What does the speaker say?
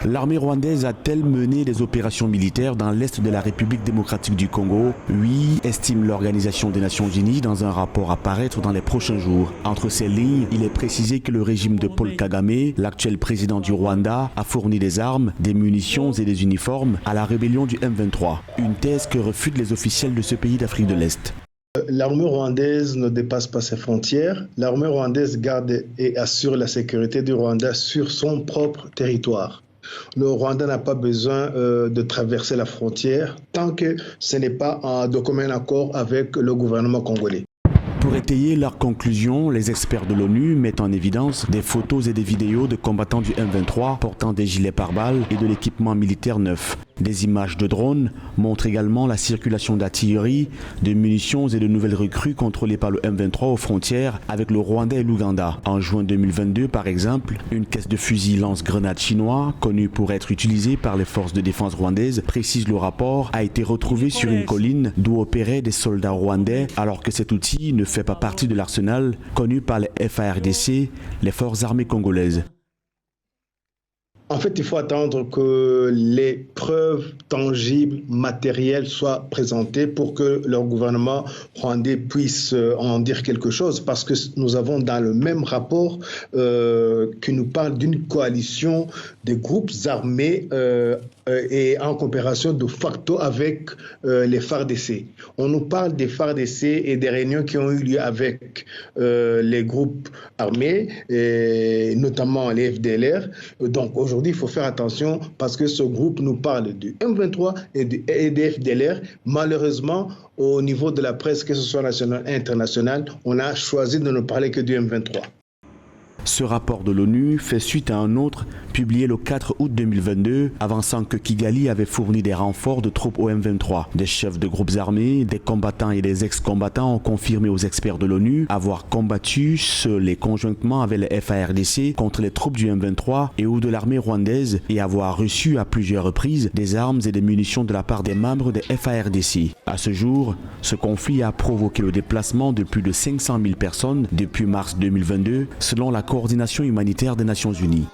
L'armée rwandaise a-t-elle mené des opérations militaires dans l'est de la République démocratique du Congo? Oui, estime l'Organisation des Nations Unies dans un rapport à paraître dans les prochains jours. Entre ces lignes, il est précisé que le régime de Paul Kagame, l'actuel président du Rwanda, a fourni des armes, des munitions et des uniformes à la rébellion du M23. Une thèse que refutent les officiels de ce pays d'Afrique de l'Est. L'armée rwandaise ne dépasse pas ses frontières. L'armée rwandaise garde et assure la sécurité du Rwanda sur son propre territoire. Le Rwanda n'a pas besoin de traverser la frontière tant que ce n'est pas de commun accord avec le gouvernement congolais. Pour étayer leurs conclusions, les experts de l'ONU mettent en évidence des photos et des vidéos de combattants du M23 portant des gilets pare-balles et de l'équipement militaire neuf. Des images de drones montrent également la circulation d'artillerie, de munitions et de nouvelles recrues contrôlées par le M23 aux frontières avec le Rwanda et l'Ouganda. En juin 2022, par exemple, une caisse de fusil lance-grenades chinois, connue pour être utilisée par les forces de défense rwandaises, précise le rapport, a été retrouvée sur une colline d'où opéraient des soldats rwandais, alors que cet outil ne fait pas partie de l'arsenal connu par les FARDC, les forces armées congolaises. En fait, il faut attendre que les preuves tangibles, matérielles soient présentées pour que leur gouvernement rwandais puisse en dire quelque chose. Parce que nous avons dans le même rapport qui nous parle d'une coalition de groupes armés et en coopération de facto avec les FARDC. On nous parle des FARDC et des réunions qui ont eu lieu avec les groupes armés, et notamment les FDLR. Donc aujourd'hui, il faut faire attention parce que ce groupe nous parle du M23 et des FDLR. Malheureusement, au niveau de la presse, que ce soit nationale et internationale, on a choisi de ne parler que du M23. Ce rapport de l'ONU fait suite à un autre publié le 4 août 2022, avançant que Kigali avait fourni des renforts de troupes au M23. Des chefs de groupes armés, des combattants et des ex-combattants ont confirmé aux experts de l'ONU avoir combattu seuls et conjointement avec les FARDC contre les troupes du M23 et ou de l'armée rwandaise et avoir reçu à plusieurs reprises des armes et des munitions de la part des membres des FARDC. À ce jour, ce conflit a provoqué le déplacement de plus de 500 000 personnes depuis mars 2022, selon la Coordination humanitaire des Nations Unies.